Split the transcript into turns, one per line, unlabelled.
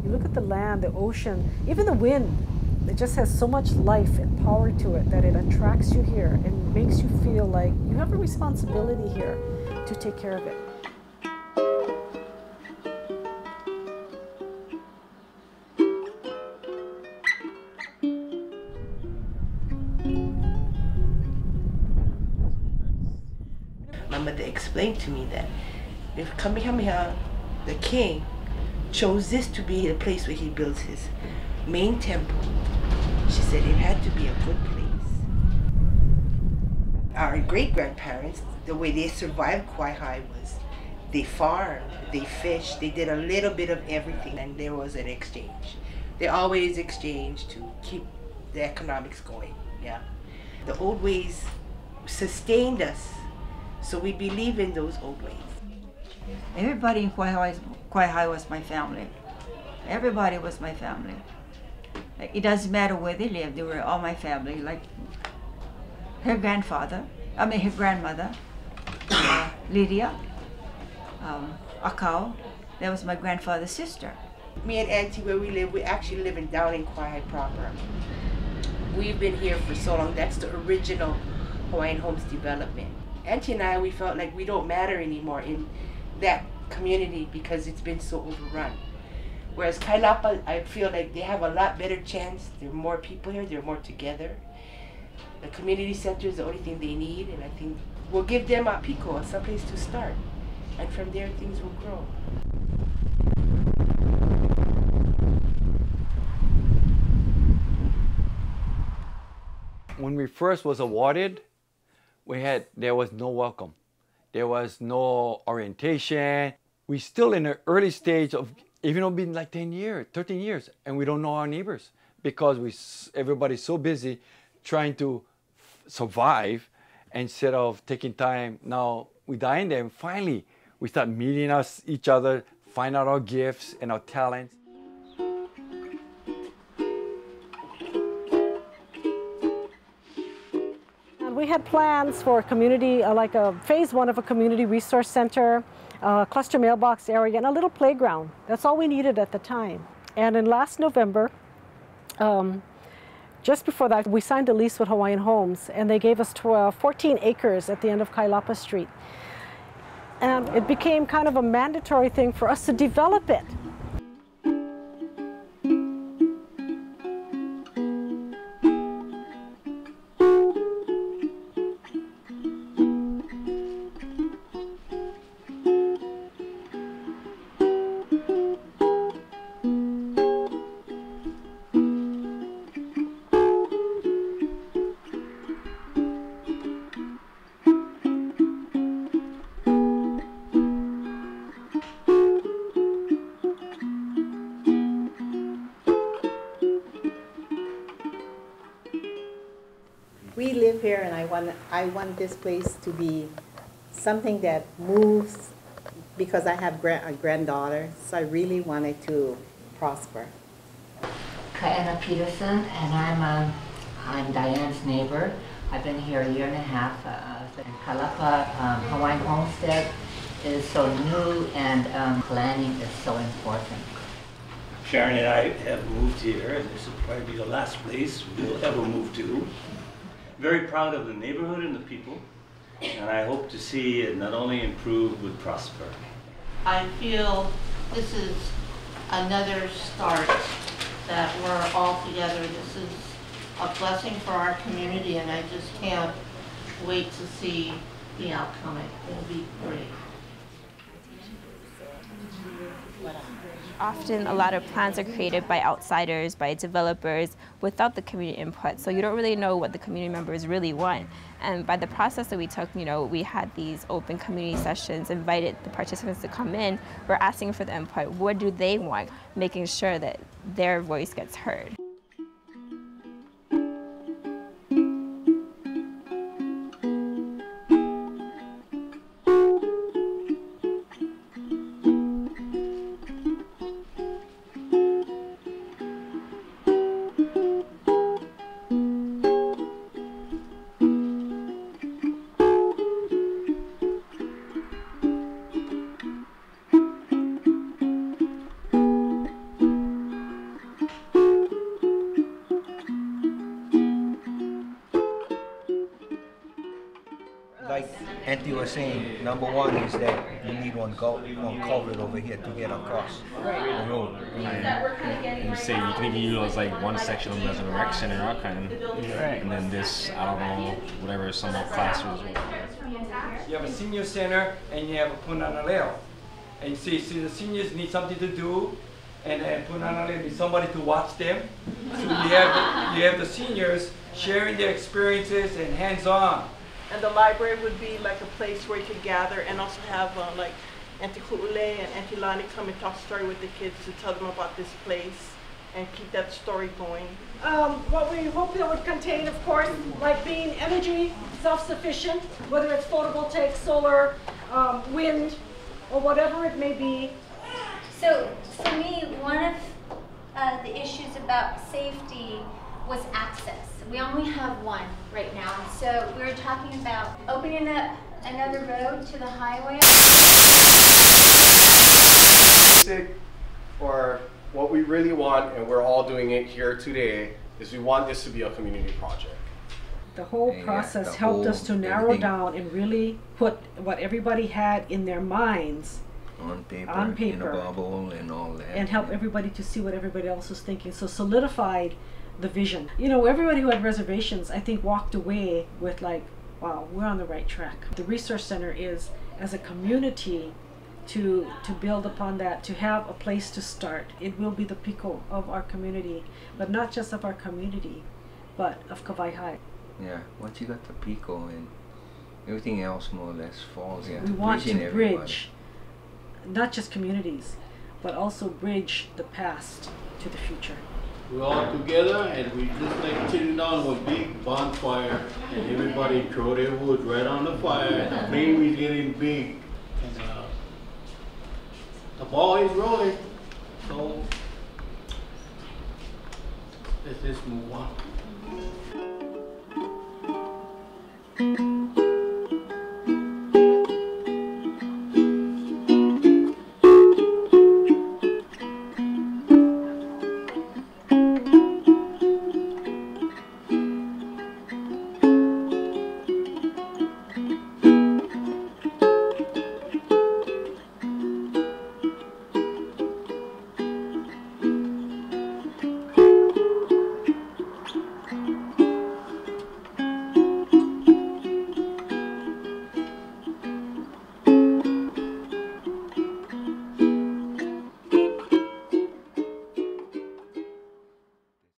You look at the land, the ocean, even the wind. It just has so much life and power to it that it attracts you here and makes you feel like you have a responsibility here to take care of it.
My mother explained to me that if Kamehameha, the king, chose this to be the place where he builds his main temple, she said it had to be a good place. Our great-grandparents, the way they survived Kauai was they farmed, they fished, they did a little bit of everything, and there was an exchange. They always exchanged to keep the economics going, yeah. The old ways sustained us, so we believe in those old ways.
Everybody in Kauai was my family. Everybody was my family. It doesn't matter where they lived, they were all my family. Like her grandmother, Lydia, Akau, that was my grandfather's sister.
Me and Auntie, where we live, we actually live down in Kauai proper. We've been here for so long. That's the original Hawaiian Homes development. Auntie and I, we felt like we don't matter anymore in that community because it's been so overrun. Whereas Kailapa, I feel like they have a lot better chance. There are more people here, they're more together. The community center is the only thing they need, and I think we'll give them a Piko, some place to start. And from there, things will grow.
When we first was awarded, there was no welcome. There was no orientation. We're still in the early stage of, even though it's been like 10 years, 13 years, and we don't know our neighbors because everybody's so busy trying to survive instead of taking time. Now we dine there, and finally we start meeting each other, find out our gifts and our talents.
We had plans for a community, like a phase one of a community resource center, a cluster mailbox area, and a little playground. That's all we needed at the time. And in last November, just before that, we signed a lease with Hawaiian Homes, and they gave us 14 acres at the end of Kailapa Street. And it became kind of a mandatory thing for us to develop it.
We live here, and I want this place to be something that moves because I have a granddaughter, so I really want it to prosper.
Kaena Peterson, and I'm Diane's neighbor. I've been here a year and a half. Kailapa Hawaiian Homestead is so new, and planning is so important.
Sharon and I have moved here, and this will probably be the last place we'll ever move to. Very proud of the neighborhood and the people, and I hope to see it not only improve but prosper.
I feel this is another start, that we're all together. This is a blessing for our community, and I just can't wait to see the outcome. It'll be great.
Often a lot of plans are created by outsiders, by developers, without the community input. So you don't really know what the community members really want. And by the process that we took, we had these open community sessions, invited the participants to come in. We're asking for the input. What do they want? Making sure that their voice gets heard.
Auntie was saying, number one is that you need one culvert over here to get across the road.
You say you can even use like one section of them as a rec center, and then this, I don't know, whatever, some classrooms.
You have a senior center and you have a punanaleo. And you see the seniors need something to do, and punanaleo needs somebody to watch them. So you have the seniors sharing their experiences and hands-on.
And the library would be like a place where you could gather and also have like Auntie Ku'ule and Auntie Lani come and talk story with the kids to tell them about this place and keep that story going.
What we hope that would contain, of course, like being energy self-sufficient, whether it's photovoltaic, solar, wind, or whatever it may be.
So for me, one of the issues about safety was access. We only have one right now. So we were talking about opening up another road to the highway.
Or what we really want, and we're all doing it here today, is we want this to be a community project.
The whole process helped us to narrow down and really put what everybody had in their minds
on paper, in a bubble and all that.
And help everybody to see what everybody else was thinking. So solidified the vision. You know, everybody who had reservations, I think, walked away with like, wow, we're on the right track. The Resource Center is, as a community, to build upon that, to have a place to start. It will be the Piko of our community, but not just of our community, but of Kawaihai.
Yeah, once you got the Piko and everything else more or less falls in.
We want to bridge not just communities, but also bridge the past to the future.
We're all together and we just like sitting down with a big bonfire and everybody throw their wood right on the fire and the flame is getting big. And the ball is rolling. So let's just move on.